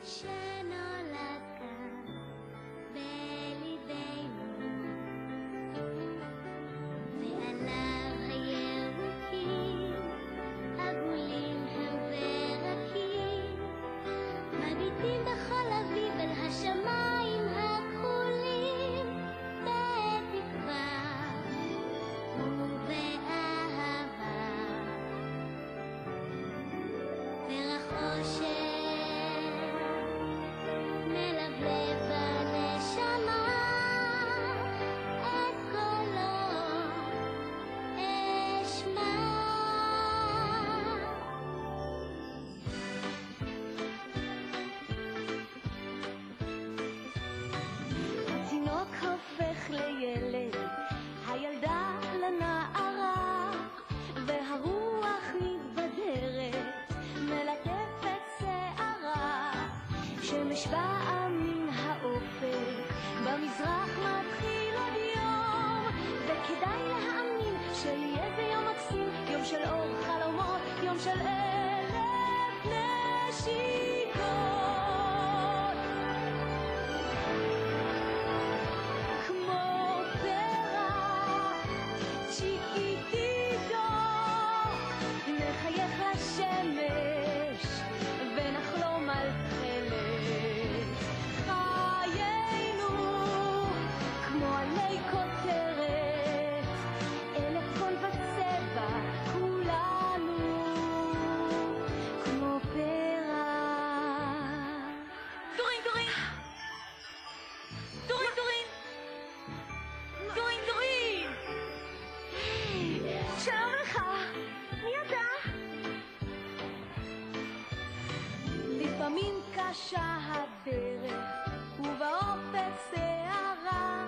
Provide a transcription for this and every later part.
שנולד כאן בליבנו, ועליו הירוקים עגולים הם ורקים, מביטים בכל אביב אל השמיים הכחולים, בתקווה ובאהבה, פרח אושר מלבלב בנשמה, את קולו אשמע. התינוק הופך לילד, הילדה לנערה, והרוח מתבדרת, מלטפת שערה. שמש באה מן האופק, במזרח מתחיל עוד יום, וכדאי להאמין שיהיה זה יום מקסים, יום של אור חלומות, יום של 1000 נשיקות. כמו פרח צ'יקיטיטו, נחייך לשמש ונחלום על תכלת חיינו, כמו עלי כותרת, אלקטרון וצבע כולנו, כמו פרח. דורין, דורין! דורין, דורין! דורין, דורין! שלום לך! מי אתה? לפעמים קשה הדרך, ובאופק שערה,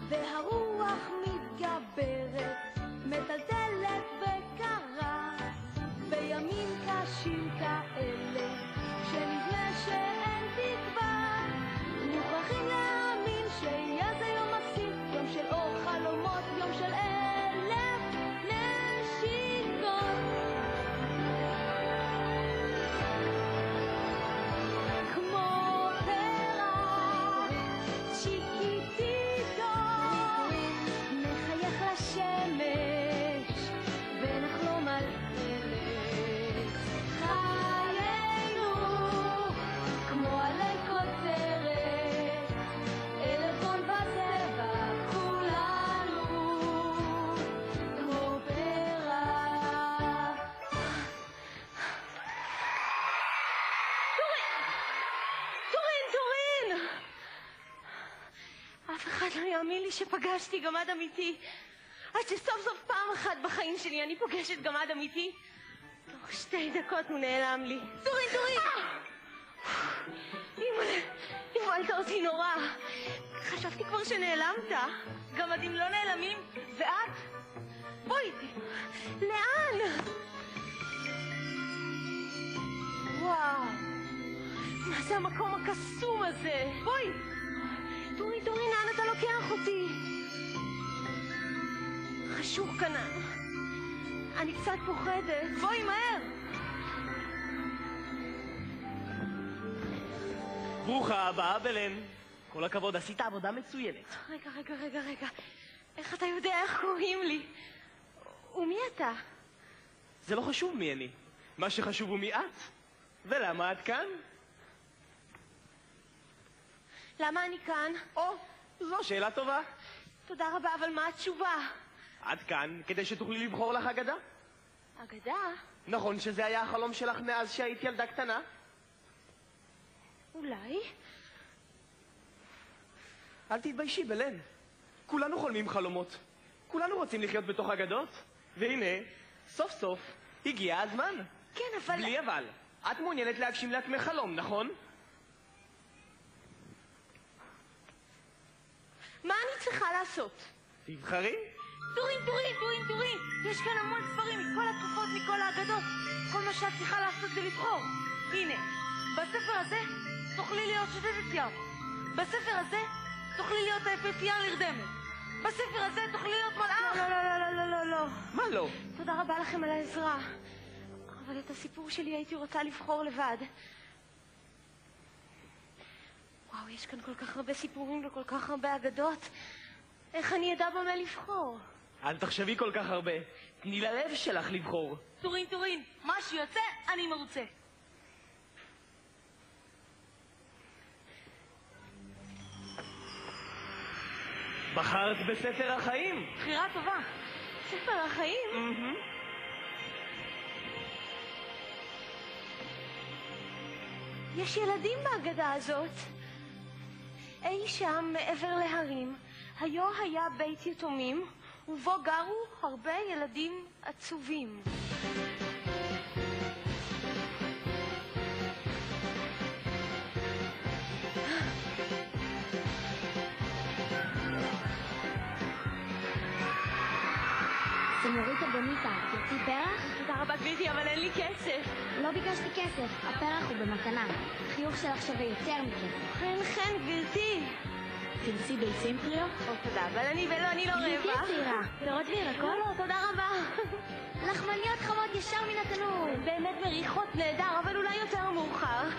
והרוח מתגברת, מטלטלת וקרה. בימים קשים כאלה, שנדמה שאין תקווה, מוכרחים להאמין שיהיה זה יום מקסים, יום של אור חלומות, יום של 1000 נשיקות. כמו פרח צ'יקיטיטו, נחייך לשמש ונחלום על תכלת חיינו, כמו עלי כותרת, אלקטרון וצבע כולנו, כמו פרח. דורין, דורין! אף אחד לא יאמין לי שפגשתי גמד אמיתי. עד שסוף סוף פעם אחת בחיים שלי אני פוגשת גמד אמיתי. תוך 2 דקות הוא נעלם לי. דורין, דורין! אימא'לה, הבהלת אותי נורא. חשבתי כבר שנעלמת. גמדים לא נעלמים. ואת? בואי איתי. לאן? וואו, מה זה המקום הקסום הזה? בואי! דורין, דורין, לאן אתה לוקח אותי? חשוך כאן. אני קצת פוחדת. בואי מהר! ברוכה הבאה בלן. כל הכבוד, עשית עבודה מצוינת. רגע. איך אתה יודע איך קוראים לי? ומי אתה? זה לא חשוב מי אני. מה שחשוב הוא מי את. ולמה את כאן? למה אני כאן? או, זו שאלה טובה. תודה רבה, אבל מה התשובה? את כאן כדי שתוכלי לבחור לך אגדה. אגדה? נכון שזה היה החלום שלך מאז שהיית ילדה קטנה? אולי? אל תתביישי בלן. כולנו חולמים חלומות. כולנו רוצים לחיות בתוך אגדות. והנה, סוף סוף הגיע הזמן. כן, אבל... בלי אבל. את מעוניינת להגשים לעצמך חלום, נכון? מה אני צריכה לעשות? תבחרי. דורין, יש כאן המון ספרים מכל התקופות, מכל האגדות. כל מה שאת צריכה לעשות זה לבחור. הנה, בספר הזה תוכלי להיות שודדת ים. בספר הזה תוכלי להיות האפיפיור נרדמת. בספר הזה תוכלי להיות מלאך. לא. מה לא? תודה רבה לכם על העזרה. אבל את הסיפור שלי הייתי רוצה לבחור לבד. יש כאן כל כך הרבה סיפורים וכל כך הרבה אגדות. איך אני אדע במה לבחור? אל תחשבי כל כך הרבה. תני ללב שלך לבחור. טורין, מה שיוצא, אני מרוצה. בחרת בספר החיים. בחירה טובה. ספר החיים? יש ילדים בהגדה הזאת. אי שם מעבר להרים, היה בית יתומים, ובו גרו הרבה ילדים עצובים. סנוריטה בוניטה, תרצי פרח? תודה רבה גברתי, אבל אין לי כסף. לא ביקשתי כסף, הפרח הוא במתנה. חיוך שלך שווה יותר מכסף. חן, גברתי. תרצי ביצים טריות? תודה, אבל אני לא רעבה. גברתי הצעירה, פירות וירקות? לא, תודה רבה. לחמניות חמות ישר מן התנור. באמת מריחות נהדר, אבל אולי יותר מאוחר.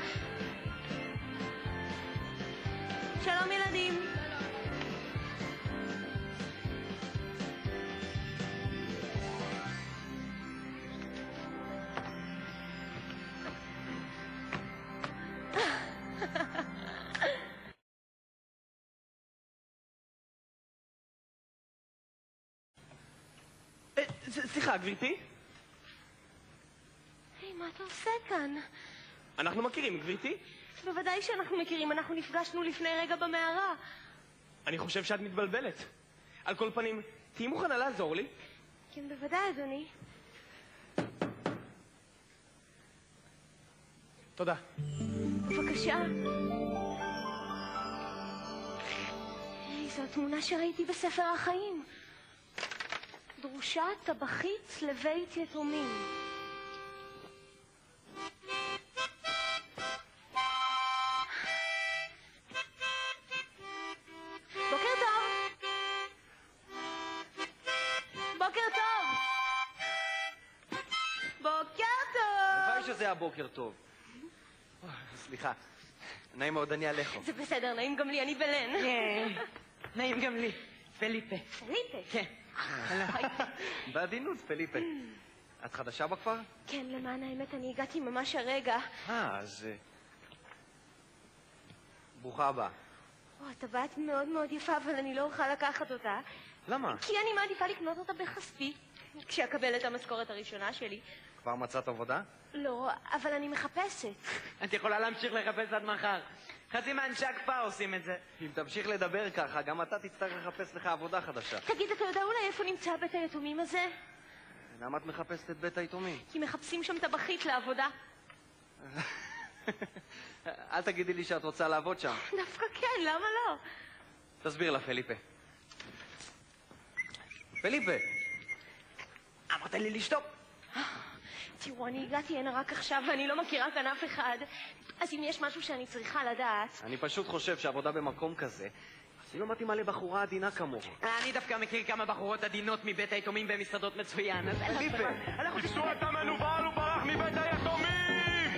שלום ילדים. סליחה, גברתי? היי, מה אתה עושה כאן? אנחנו מכירים, גברתי? בוודאי שאנחנו מכירים, אנחנו נפגשנו לפני רגע במערה. אני חושב שאת מתבלבלת. על כל פנים, תהי מוכנה לעזור לי? כן, בוודאי, אדוני. תודה. בבקשה. היי, זו התמונה שראיתי בספר החיים. דרושה טבחית לבית יתומים. בוקר טוב. בוקר טוב. בוקר טוב. הלוואי שזה הבוקר טוב. סליחה, נעים מאוד, אני אלכו. זה בסדר, נעים גם לי, אני בלן. נעים גם לי, פליפה. פליפה? כן. בעדינות, פליפה. את חדשה בכפר? כן, למען האמת, אני הגעתי ממש הרגע. אז... ברוכה הבאה. אתה בת מאוד מאוד יפה, אבל אני לא אוכל לקחת אותה. למה? כי אני מעדיפה לקנות אותה בכספי, כשאקבל את המשכורת הראשונה שלי. כבר מצאת עבודה? לא, אבל אני מחפשת. את יכולה להמשיך לחפש עד מחר. חצי מאנשי הכפר עושים את זה. אם תמשיך לדבר ככה, גם אתה תצטרך לחפש לך עבודה חדשה. תגיד, אתה יודע אולי איפה נמצא בית היתומים הזה? למה את מחפשת את בית היתומים? כי מחפשים שם טבחית לעבודה. אל תגידי לי שאת רוצה לעבוד שם. דווקא כן, למה לא? תסביר לה, פליפה. פליפה! אמרת לי לשתוק. תראו, אני הגעתי הנה רק עכשיו ואני לא מכירה כאן אף אחד. אז אם יש משהו שאני צריכה לדעת... אני פשוט חושב שעבודה במקום כזה, היא לא מתאימה לבחורה עדינה כמוך. אני דווקא מכיר כמה בחורות עדינות מבית היתומים במסעדות מצוין. אז פליפה! תפסו את המנוול, הוא ברח מבית היתומים!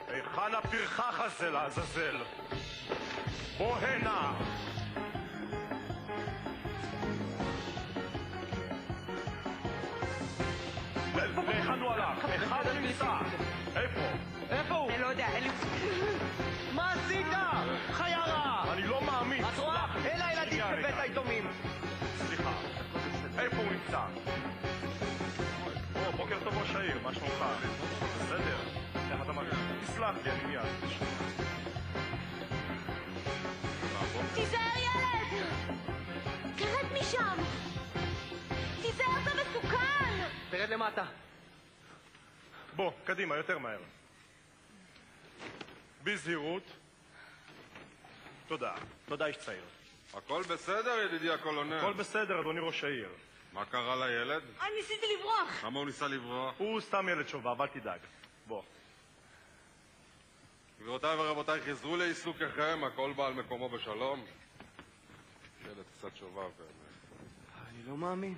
היכן הפרחח הזה לעזאזל? בוא הנה! להיכן הוא הלך? היכן הוא נמצא? איפה? איפה הוא? אני לא יודע, אין לי... מה עשית? חיירה! אני לא מאמין! את רואה? אלה הילדים של בית היתומים. סליחה, איפה הוא נמצא? בוקר טוב ראש העיר, מה שלומך? בסדר? איך אתה מרגיש? תסלח לי, אני מיד. תיזהר ילד! תרד משם! תיזהר, זה מסוכן! תרד למטה. בוא, קדימה, יותר מהר. בזהירות. תודה. תודה, איש צעיר. הכל בסדר, ידידי הקולונל? הכל בסדר, אדוני ראש העיר. מה קרה לילד? אני ניסיתי לברוח! למה הוא ניסה לברוח? הוא סתם ילד שובב, אל תדאג. בוא. גבירותיי ורבותיי, חזרו לעיסוקיכם, הכל בא על מקומו בשלום. ילד קצת שובב באמת. אני לא מאמין.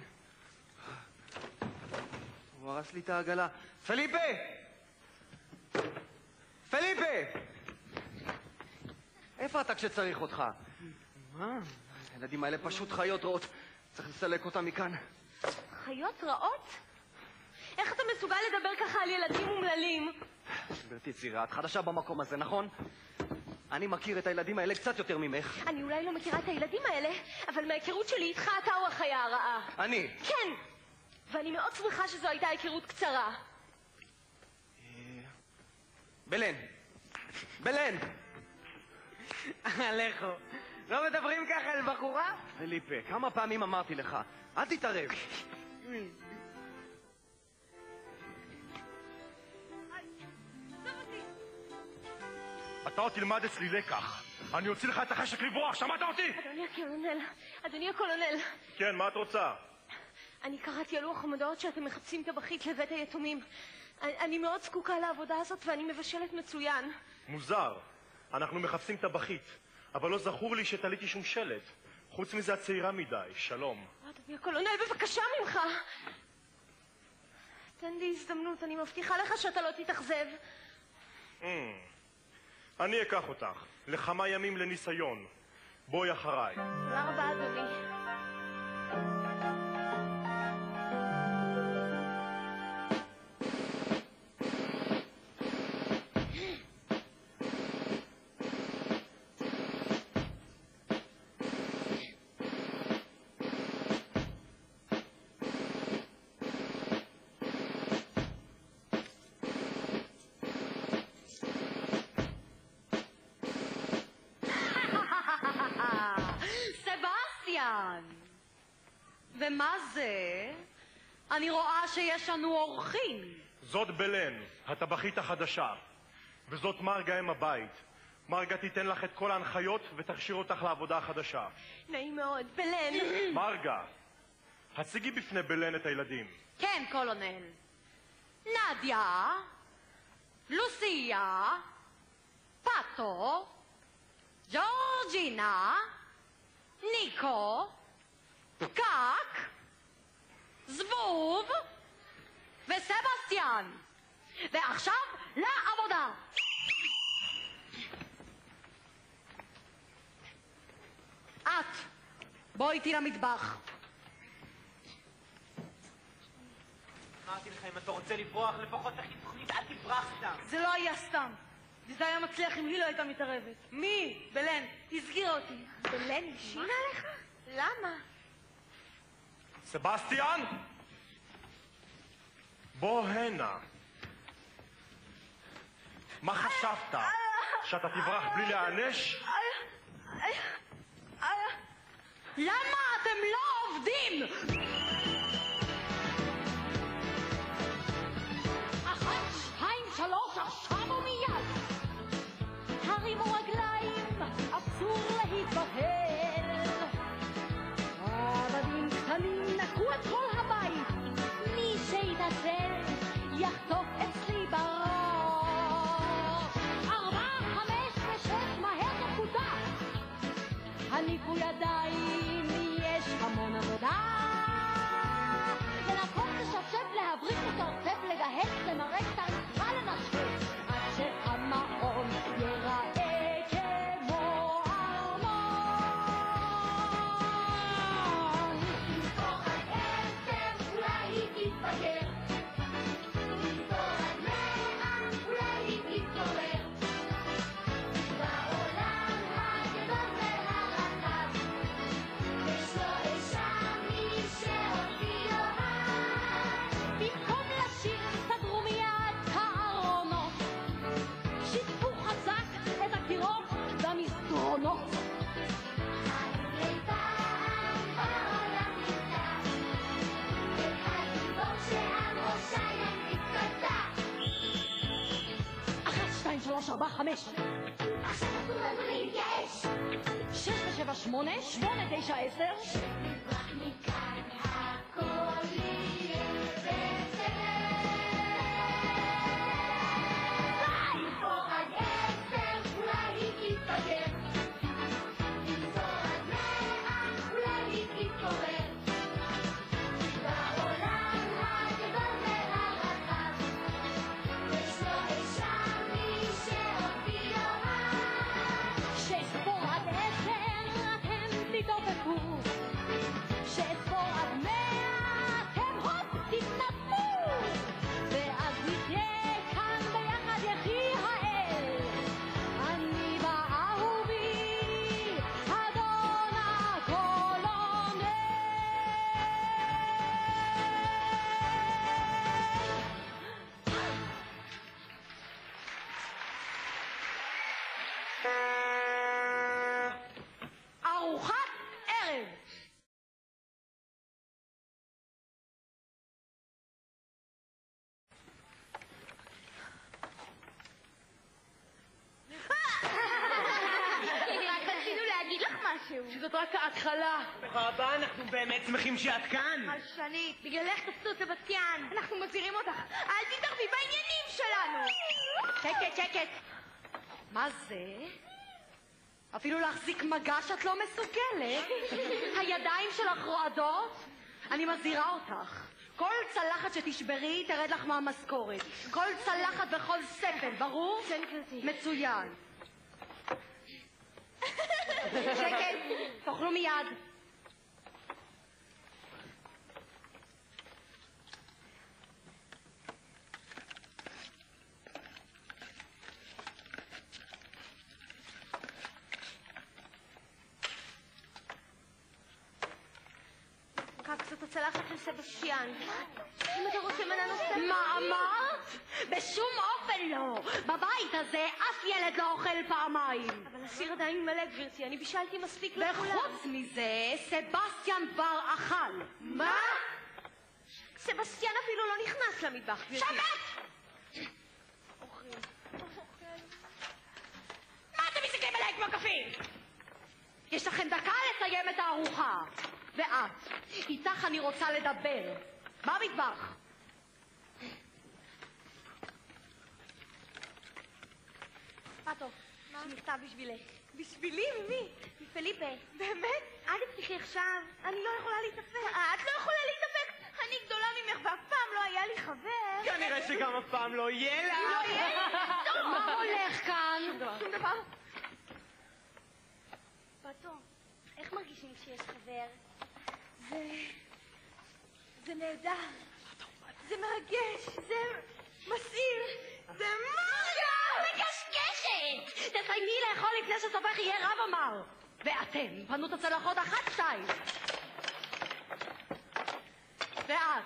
וואו. הרס לי את העגלה. פליפה! פליפה! איפה אתה כשצריך אותך? מה? הילדים האלה פשוט חיות רעות. צריך לסלק אותם מכאן. חיות רעות? איך אתה מסוגל לדבר ככה על ילדים אומללים? גברתי צעירה, את חדשה במקום הזה, נכון? אני מכיר את הילדים האלה קצת יותר ממך. אני אולי לא מכירה את הילדים האלה, אבל מההיכרות שלי איתך אתה הוא החיה הרעה. אני? כן! ואני מאוד שמחה שזו הייתה היכרות קצרה. בלן! בלן! לכו. לא מדברים ככה על בחורה? פליפה, כמה פעמים אמרתי לך, אל תתערב. אתה עוד תלמד אצלי לקח. אני אוציא לך את החשק לברוח, שמעת אותי? אדוני הקולונל. כן, מה את רוצה? אני קראתי על לוח המודעות שאתם מחפשים טבחית לבית היתומים. אני מאוד זקוקה לעבודה הזאת ואני מבשלת מצוין. מוזר. אנחנו מחפשים טבחית, אבל לא זכור לי שתליתי שום שלט. חוץ מזה את צעירה מדי. שלום. אדוני הקולונל, בבקשה ממך. תן לי הזדמנות, אני מבטיחה לך שאתה לא תתאכזב. אני אקח אותך לכמה ימים לניסיון. בואי אחריי. תודה רבה, אדוני. ומה זה? אני רואה שיש לנו אורחים. זאת בלן, הטבחית החדשה. וזאת מרגה אם הבית. מרגה תיתן לך את כל ההנחיות ותכשיר אותך לעבודה החדשה. נעים מאוד, בלן. מרגה, הציגי בפני בלן את הילדים. כן, קולונל. נדיה, לוסיה, פאטו, ג'ורג'ינה, ניקו, פקק, זבוב וסבסטיאן. ועכשיו לעבודה. את, בואי איתי למטבח. אמרתי לך, אם אתה רוצה לברוח, לפחות תכין תוכנית, אל תברח סתם. זה לא היה סתם. וזה היה מצליח אם היא לא הייתה מתערבת. מי? בלן. הסגירה אותי. בלן השינה לך? למה? סבסטיאן? בוא הנה. מה חשבת? שאתה תברח בלי להיענש? למה אתם לא עובדים? 1, 2, 3, עכשיו ומיד. הרימו רגליים, אסור להתבהל. עבדים קטנים נקו את כל הבית. מי שיתעצל יחטוף אצלי בראש. 4, 5 ו6 מהר נקודה. הניפו ידיים, יש המון עבודה. לנקות, לשפשף, להבריק, לטרטף, לגהץ, למרק, תעריכה, לנשף. עד שהמעון ייראה כמו ארמון. תזכור עד 10, אולי היא תתבגר. תזכור עד 100, אולי היא תתעורר. בעולם הגדול והרחב יש לו אישה מי שאותי אוהב. במקום לשיר סדרו מיד הארונות, שיתפו חזק את הקירות במסדרונות. חיים פעם בעולם נמצא את הגיבור שעל ראשה יניק קטע. 1, 2, 3, 4, 5. עכשיו כולנו להתייאש. 6 ו7, 8, 8, 9, 10. נברח מכאן הכל יהיה בסדר. תזכור עד 10, אולי היא תתבגר. תזכור עד 100, אולי היא תתעורר. בעולם הגדול והרחב זאת רק ההתחלה. ברוכה הבאה, אנחנו באמת שמחים שאת כאן. מלשנית, בגללך תפסו את סבסטיאן. אנחנו מזהירים אותך, אל תתערבי בעניינים שלנו. שקט, שקט. מה זה? אפילו להחזיק מגש את לא מסוגלת. הידיים שלך רועדות? אני מזהירה אותך. כל צלחת שתשברי תרד לך מהמשכורת. כל צלחת וכל ספל, ברור? כן, גברתי. מצוין. שקט, תאכלו מיד. רק זאת הצלחת של סבסטיאן. אם אתה רוצה מנה נוספת... מה אמרת? בשום אופן לא. בבית הזה אף ילד לא אוכל פעמיים. אבל הסיר עדיין מלא, גברתי. אני בישלתי מספיק לכולם. וחוץ מזה, סבסטיאן כבר אכל. מה? סבסטיאן אפילו לא נכנס למטבח, גברתי. שבת! מה אתם מסתכלים עליי כמו קפים? יש לכם דקה לסיים את הארוחה. ואת, איתך אני רוצה לדבר. במטבח. פאטו, יש לי מכתב בשבילך. בשבילי? ממי? מפליפה. באמת? אל תפתחי עכשיו. אני לא יכולה להתאפק. את לא יכולה להתאפק? אני גדולה ממך ואף פעם לא היה לי חבר. כנראה שגם אף פעם לא יהיה לה. לא יהיה לי. טוב. מה הולך כאן? שום דבר. פאטו, איך מרגישים כשיש חבר? זה נהדר. זה מרגש. זה מסעיר. זה מרגש. מקשקשת! תסיימי לאכול לפני שסופך יהיה רב אמר. ואתם, פנו את הצלחות אחת, שתיים. ואת,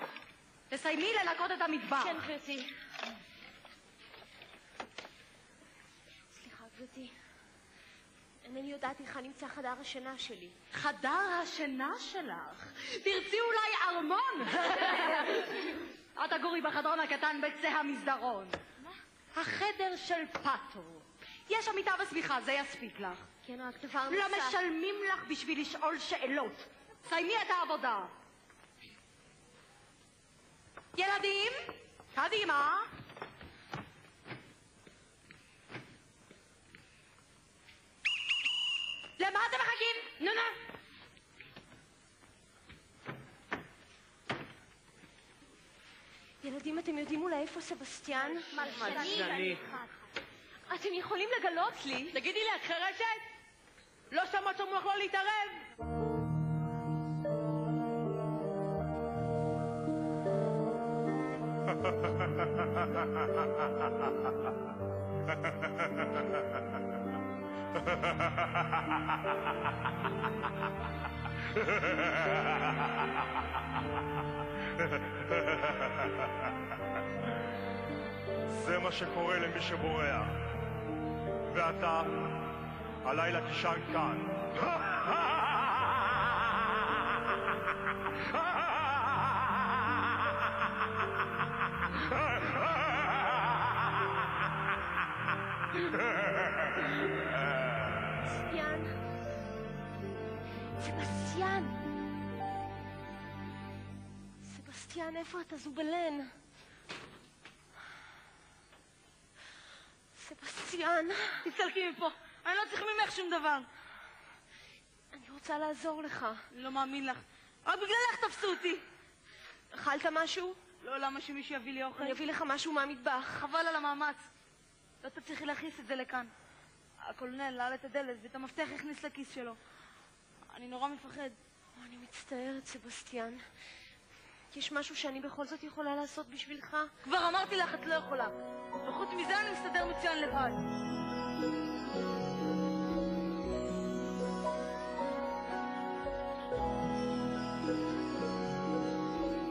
תסיימי לנקות את המטבח. כן, גברתי. סליחה, גברתי. אינני יודעת היכן נמצא חדר השינה שלי. חדר השינה שלך? תרצי אולי ארמון? את תגורי בחדרון הקטן בקצה המסדרון. מה? החדר של פאטו. יש שם מיטה וסביחה, זה יספיק לך. כן, רק דבר נוסף. לא משלמים לך בשביל לשאול שאלות. סיימי את העבודה. ילדים, קדימה. למה אתם מחכים? נו. ילדים, אתם יודעים אולי איפה סבסטיאן? מלשני. אתם יכולים לגלות לי? תגידי לי, את חרשת? לא שמעת שאומרים לך לא להתערב? זה מה שקורה למי שבורח. ואתה, הלילה תישן כאן. סבסטיאן. סבסטיאן. סבסטיאן, איפה אתה, זובלן? סבסטיאן. תסתלקי מפה. אני לא צריך ממך שום דבר. אני רוצה לעזור לך. אני לא מאמין לך. רק בגללך תפסו אותי. אכלת משהו? לא, למה שמישהו יביא לי אוכל? אני אביא לך משהו מהמטבח. חבל על המאמץ. לא תצליחי להכניס את זה לכאן. הקולונל העלה את הדלת ואת המפתח הכניס לכיס שלו. אני נורא מפחד. אני מצטערת, סבסטיאן. יש משהו שאני בכל זאת יכולה לעשות בשבילך? כבר אמרתי לך, את לא יכולה. וחוץ מזה אני מסתדר מצוין לבד.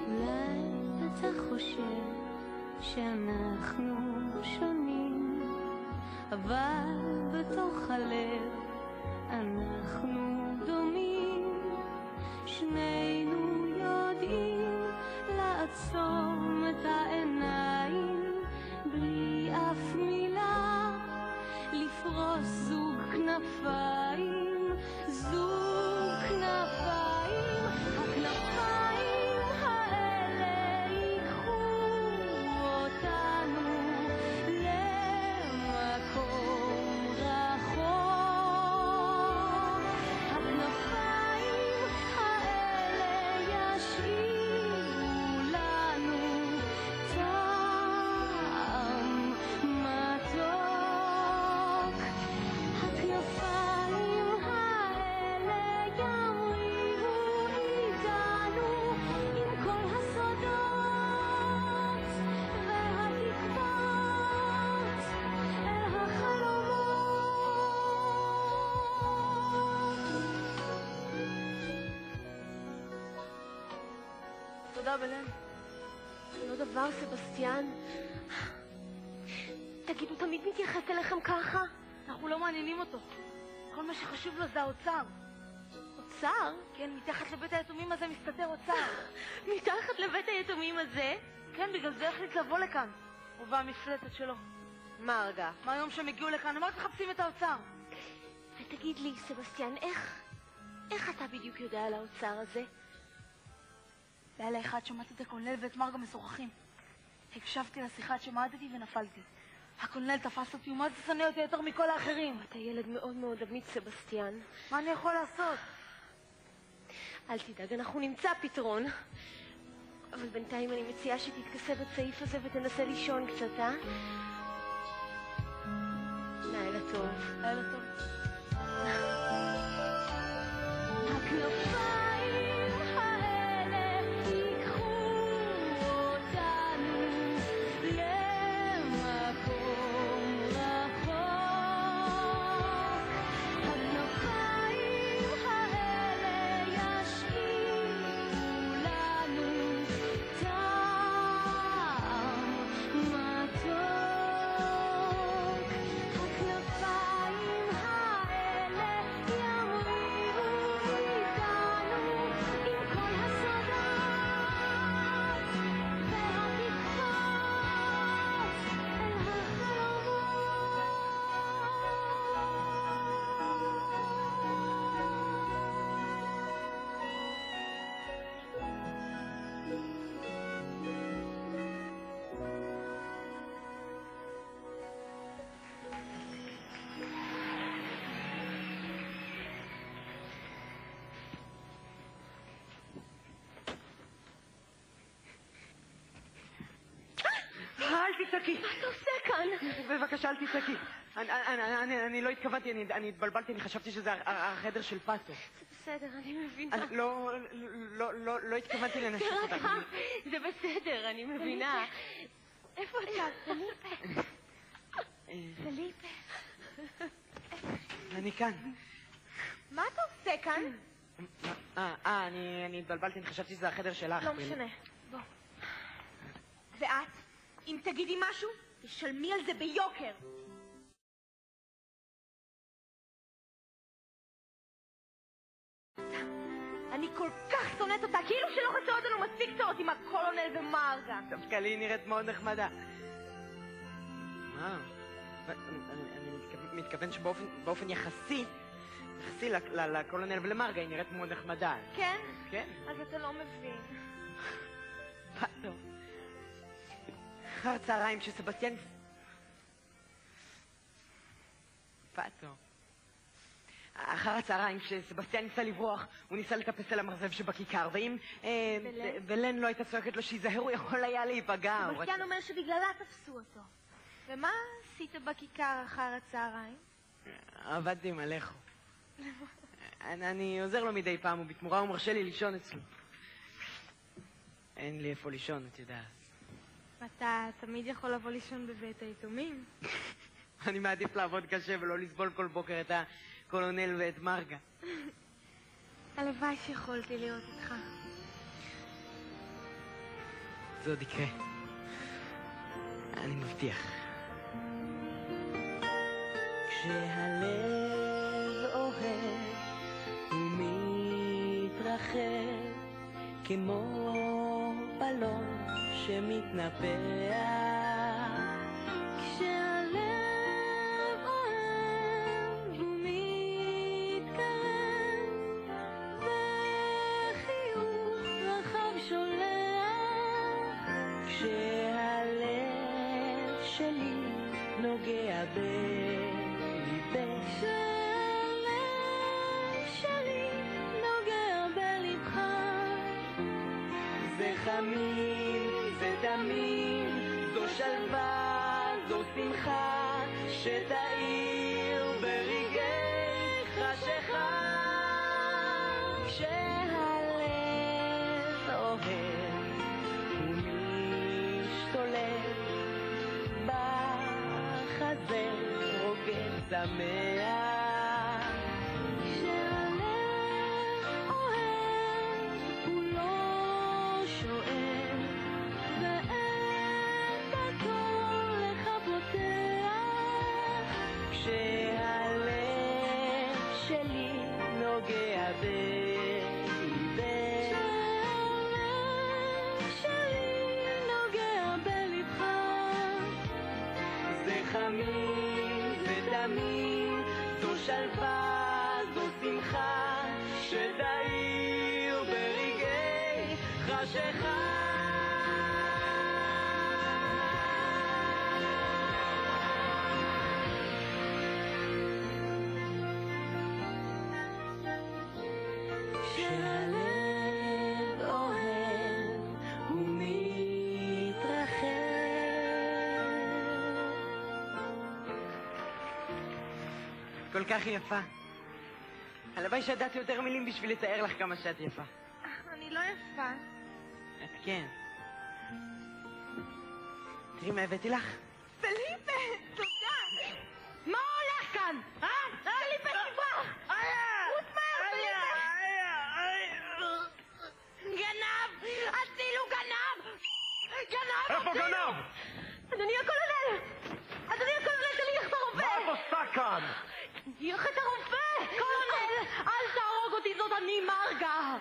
אולי אתה חושב שאנחנו שונים, אבל בתוך הלב אנחנו דומים. שנינו יודעים לעצום את העיניים בלי אף מילה, לפרוס זוג כנפיים, זוג בלן? לא דבר, סבסטיאן. תגיד, הוא תמיד מתייחס אליכם ככה? אנחנו לא מעניינים אותו. כל מה שחשוב לו זה האוצר. אוצר? כן, מתחת לבית היתומים הזה מסתתר אוצר. מתחת לבית היתומים הזה? כן, בגלל זה החליט לבוא לכאן. הוא והמפלצת שלו. מרגה. מהיום שהם הגיעו לכאן, הם רק מחפשים את האוצר. ותגיד לי, סבסטיאן, איך אתה בדיוק יודע על האוצר הזה? לילה אחד שמעתי את הקולנל ואת מרגה משוחחים. הקשבתי לשיחה עד שמעדתי ונפלתי. הקולנל תפס אותי, ומה זה שונא אותי יותר מכל האחרים? אתה ילד מאוד מאוד אמיץ, סבסטיאן. מה אני יכול לעשות? אל תדאג, אנחנו נמצא פתרון. אבל בינתיים אני מציעה שתתכסה בצעיף הזה ותנסה לישון קצת, אה? לילה טוב. לילה טוב. הכנפיים האלה ייקחו אותנו למקום רחוק. הכנפיים האלה ישאירו לנו טעם מתוק. הכנפיים האלה ימריאו איתנו עם כל הסודות והתקוות אל אל תצעקי. מה אתה עושה כאן? בבקשה, אל תצעקי. אני לא התכוונתי, אני התבלבלתי, אני חשבתי שזה החדר של פאטו. בסדר, אני מבינה. לא התכוונתי לנשק אותך. זה בסדר, אני מבינה. איפה אתה? פליפה. פליפה. אני כאן. מה אתה עושה כאן? אני התבלבלתי, אני חשבתי שזה החדר שלך. לא משנה. בוא. ואת? אם תגידי משהו, תשלמי על זה ביוקר. אני כל כך שונאת אותה, כאילו שלא חסרות לנו מספיק צרות עם הקולונל ומרגה. דווקא לי נראית מאוד נחמדה. מה? אני מתכוון שבאופן יחסי לקולונל ולמרגה היא נראית מאוד נחמדה. כן? כן. אז אתה לא מבין. פאטו. אחר צהריים שסבסטיאן... פאטו. אחר הצהריים כשסבסטיאן ניסה לברוח, הוא ניסה לטפס על המרזב שבכיכר, ואם ולן לא הייתה צועקת לו שיזהר, הוא יכול היה להיפגע. סבסטיאן אומר שבגללה תפסו אותו. ומה עשית בכיכר אחר הצהריים? עבדתי עם הלכו. אני עוזר לו מדי פעם, ובתמורה הוא מרשה לי לישון אצלו. אין לי איפה לישון, את יודעת. אתה תמיד יכול לבוא לישון בבית היתומים. אני מעדיף לעבוד קשה ולא לסבול כל בוקר את הקולונל ואת מרגה. הלוואי שיכולתי להיות איתך. זה עוד יקרה. אני מבטיח. כשהלב אוהב ומתרחב כמו בלון שמתנפח. כשהלב אוהב ומתקרב וחיוך רחב שולח. כשהלב שלי נוגע בליבך. כשהלב שלי נוגע בליבך. זה חמים, זה תמים, זו שלווה, זו שמחה, שתאיר ברגעי חשיכה. כשהלב אוהב ומשתולל, בחזה רוקד שמח. כשהלב אוהב הוא לא שואל תמים, זה תמים, זו שלווה, זו שמחה, שתאיר ברגעי חשיכה. כשהלב אוהב ומתרחב. כל כך יפה. הלוואי שידעתי יותר מילים בשביל לתאר לך כמה שאת יפה. אני לא יפה. את כן. תראי מה הבאתי לך. פליפה, תודה. מה הולך כאן? פליפה תברח! רות מהר, פליפה! גנב! אצילו גנב! גנב! איפה גנב? אדוני הקולונל! אדוני הקולונל, תן לי איך את הרופא! מה את עושה כאן? איך את הרופא! קולונל, אל תהרוג אותי, זאת אני מרגה!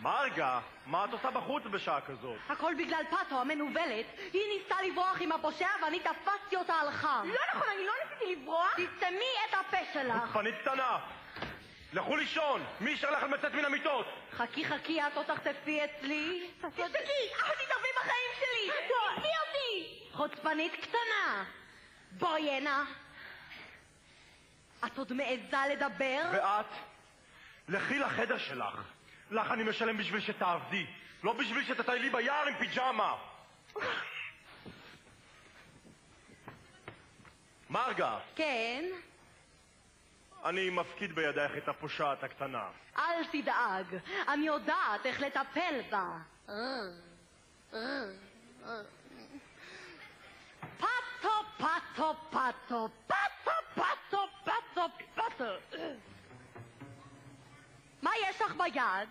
מרגה? מה את עושה בחוץ בשעה כזאת? הכל בגלל פאטו המנוולת. היא ניסתה לברוח עם הפושע ואני תפסתי אותה על חם. לא נכון, אני לא ניסיתי לברוח. תסתמי את הפה שלך. חוצפנית קטנה! לכו לישון! מי אישר לכם לצאת מן המיטות? חכי, את לא תחטפי אצלי. תשתקי, אל תתערבי בחיים שלי! תעזבי אותי! חוצפנית קטנה. בואי הנה. את עוד מעיזה לדבר? ואת? לכי לחדר שלך. לך אני משלם בשביל שתעבדי, לא בשביל שתטיילי ביער עם פיג'מה. מרגה, כן? אני מפקיד בידייך את הפושעת הקטנה. אל תדאג, אני יודעת איך לטפל בה. פאטו, פאטו, פאטו, פאטו, פאטו, פאטו, פאטו. מה יש לך ביד?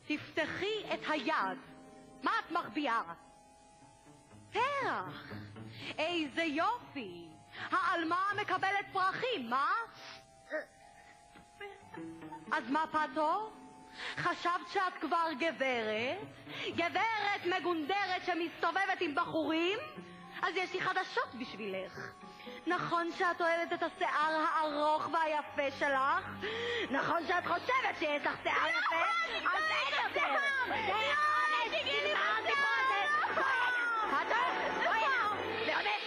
תפתחי את היד. מה את מחביאה? פרח. איזה יופי. העלמה מקבלת פרחים, מה? אז מה פאטו? חשבת שאת כבר גברת? גברת מגונדרת שמסתובבת עם בחורים? אז יש לי חדשות בשבילך. נכון שאת אוהבת את השיער הארוך והיפה שלך? נכון שאת חושבת שיש לך שיער יפה? אז אין יותר! זה עונש! נגמר סיפור! פאטו? בואי הנה! זה עונש!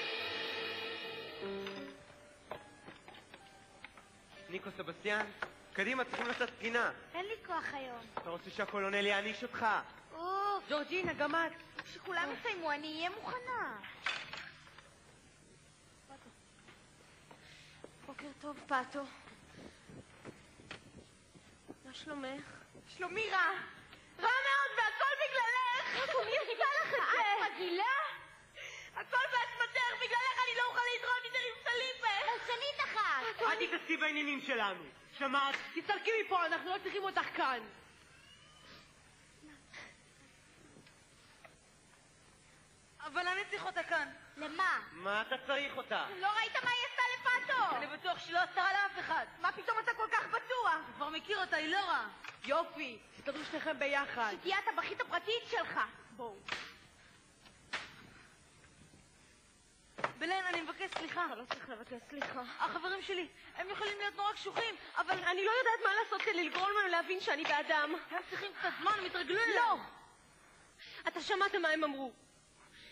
ניקו סבסטיאן, קדימה, צריכים לעשות פינה. אין לי כוח היום. אתה רוצה שהקולונל יעניש אותך? אוף, ג'ורג'ינה, גם את. כשכולם יסיימו אני אהיה מוכנה. בוקר טוב, פאטו. מה שלומך? שלומי רע. רע מאוד, והכל בגללך. מי עשתה לך את זה? את מגעילה? הכל באשמתך, בגללך אני לא אוכל להתראות יותר עם סליפה. פלשנית אחת. אל תתעסקי בעניינים שלנו. שמעת? תסתלקי מפה, אנחנו לא צריכים אותך כאן. אבל אני צריך אותה כאן. למה? מה אתה צריך אותה? לא ראית מה היא עשתה לפאטו? אני בטוח שהיא לא עשתה לאף אחד. מה פתאום אתה כל כך בטוח? אתה כבר מכיר אותה, היא לא רעה. יופי, תסתדרו שניכם ביחד. תהיה הטבחית הפרטית שלך. בואו. בלן, אני מבקש סליחה. אתה לא צריך לבקש סליחה. החברים שלי, הם יכולים להיות נורא קשוחים, אבל אני לא יודעת מה לעשות כדי לגרום להם להבין שאני באדם. הם צריכים קצת זמן, הם יתרגלו אליי. לא! אתה שמעת מה הם אמרו.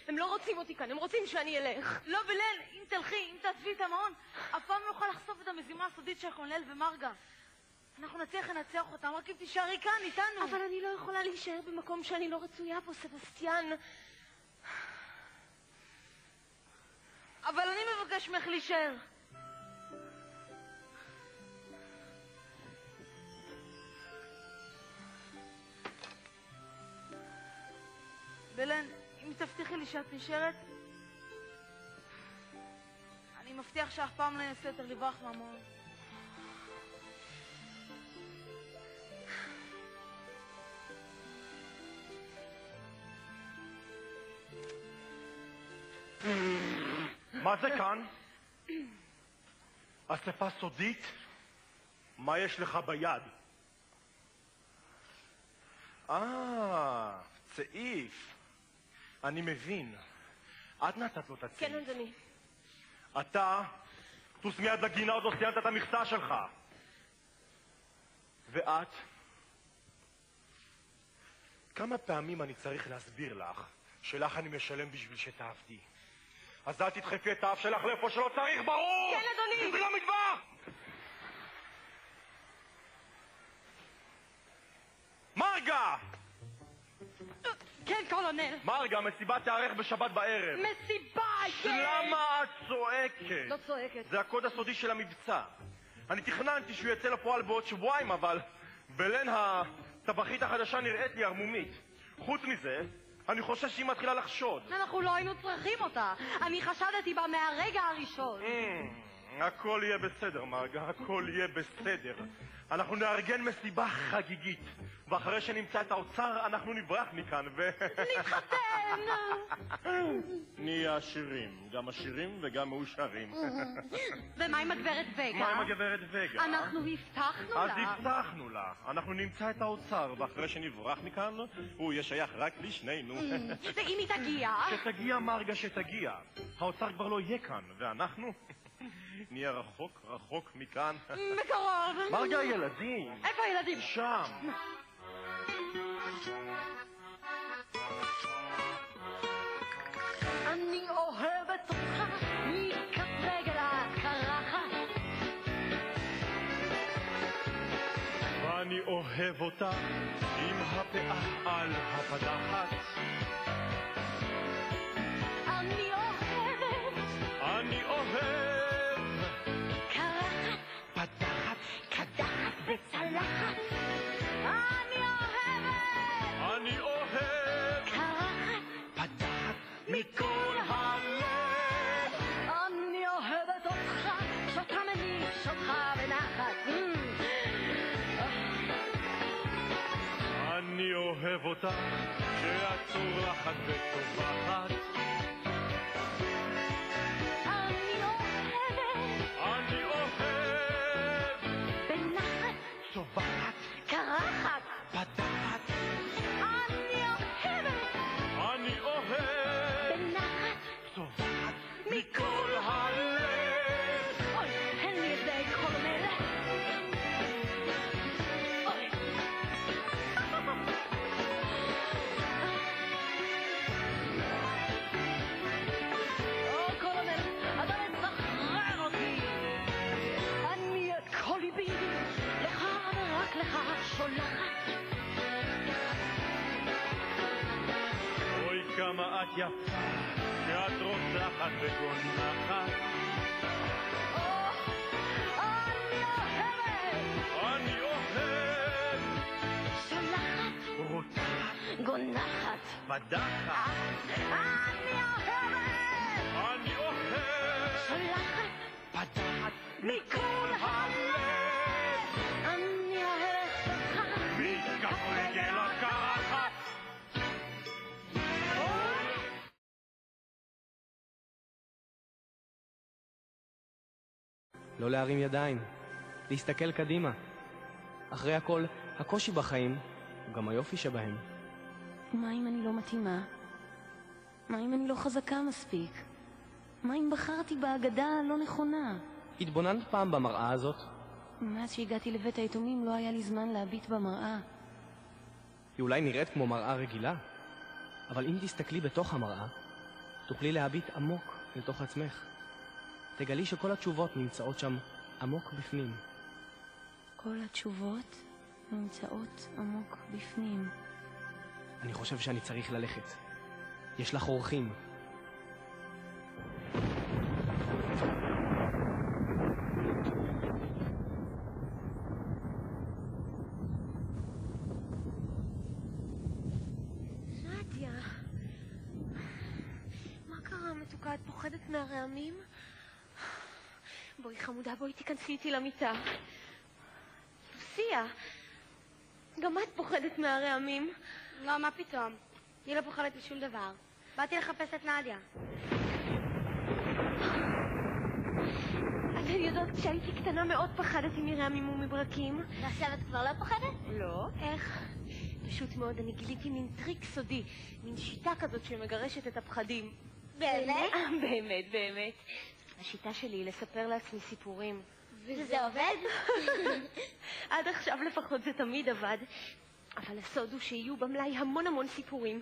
הם לא רוצים אותי כאן, הם רוצים שאני אלך. לא, בלן, אם תלכי, אם תעזבי את המעון, אף פעם לא אוכל לחשוף את המזימה הסודית של קולונל ומרגה. אנחנו נצליח לנצח אותם, רק אם תישארי כאן איתנו. אבל אני לא יכולה להישאר במקום שאני לא רצויה פה, סבסטיאן. אבל אני מבקש ממך להישאר. בלן, אם תבטיחי לי שאת נשארת, אני מבטיח שאף פעם לא אנסה יותר לברוח מהמעון. מה זה כאן? אספה סודית? מה יש לך ביד? צעיף. אני מבין. את נתת לו את הצעיף. כן, אדוני. אתה, טוס מיד לגינה, עוד לא סיימת את המכסה שלך. ואת? כמה פעמים אני צריך להסביר לך שלך אני משלם בשביל שתעבדי? אז אל תדחפי את האף שלך לאיפה שלא צריך, ברור! כן, אדוני! תצאי למטבח! מרגה! כן, קולונל. מרגה, מסיבה תארך בשבת בערב. מסיבה, כן! למה את צועקת? לא צועקת. זה הקוד הסודי של המבצע. אני תכננתי שהוא יצא לפועל בעוד שבועיים, אבל בלן הטבחית החדשה נראית לי ערמומית. חוץ מזה, אני חושב שהיא מתחילה לחשוד. אנחנו לא היינו צריכים אותה. אני חשדתי בה מהרגע הראשון. הכל יהיה בסדר, מרגה, הכל יהיה בסדר. אנחנו נארגן מסיבה חגיגית, ואחרי שנמצא את האוצר אנחנו נברח מכאן נתחתן! נהיה עשירים, גם עשירים וגם מאושרים. ומה עם הגברת וגה? מה עם הגברת וגה? אנחנו הבטחנו לה. אז הבטחנו לה. אנחנו נמצא את האוצר, ואחרי שנברח מכאן, הוא יהיה שייך רק לשנינו. ואם היא תגיע? שתגיע, מרגה, שתגיע. האוצר כבר לא יהיה כאן, ואנחנו נהיה רחוק, רחוק מכאן. מקרוב. מרגה, ילדים. איפה הילדים? שם. אני אוהבת אותך מכף רגל הקרחת. ואני אוהב אותה עם הפאה על הפדחת. אני אוהב קרחת, פדחת, קדחת וצלחת. אני אוהב קרחת פדחת מכל הלב. אני אוהבת אותך שאתה מניש אותך בנחת. אני אוהב אותה שאת צורחת וטובחת. אני אוהב בנחת, צובחת, קרחת. פדחת. אני אוהבת בנחת, צובחת מכל הלב. אוי, תן לי את זה, קולונל. אוי. קולונל, אתה מצחרר אותי. אני את כל ליבי לך ורק לך שולחת. אוי כמה את יפה, שאת רוצחת וגונחת. אני אוהב שולחת, רוצחת, גונחת. פדחת. אני אוהב שולחת פדחת מכל הלב. אני אוהבת אותך מכף רגל הקרחת. לא להרים ידיים, להסתכל קדימה. אחרי הכל, הקושי בחיים הוא גם היופי שבהם. מה אם אני לא מתאימה? מה אם אני לא חזקה מספיק? מה אם בחרתי בהגדה הלא נכונה? התבוננת פעם במראה הזאת? מאז שהגעתי לבית היתומים לא היה לי זמן להביט במראה. היא אולי נראית כמו מראה רגילה, אבל אם תסתכלי בתוך המראה, תוכלי להביט עמוק לתוך עצמך. תגלי שכל התשובות נמצאות שם עמוק בפנים. כל התשובות נמצאות עמוק בפנים. אני חושב שאני צריך ללכת. יש לך אורחים. נדיה, מה קרה, מתוקה? את פוחדת מהרעמים? בואי חמודה, בואי תיכנסי איתי למיטה. לוסיה, גם את פוחדת מהרעמים? לא, מה פתאום? אני לא פוחדת משום דבר. באתי לחפש את נדיה. אני יודעת, כשהייתי קטנה מאוד פחדתי מרעמים ומברקים. ועכשיו את כבר לא פוחדת? לא. איך? פשוט מאוד, אני גיליתי מין טריק סודי, מין שיטה כזאת שמגרשת את הפחדים. באמת? באמת, באמת. השיטה שלי היא לספר לעצמי סיפורים. וזה עובד? עד עכשיו לפחות זה תמיד עבד. אבל הסוד הוא שיהיו במלאי המון סיפורים.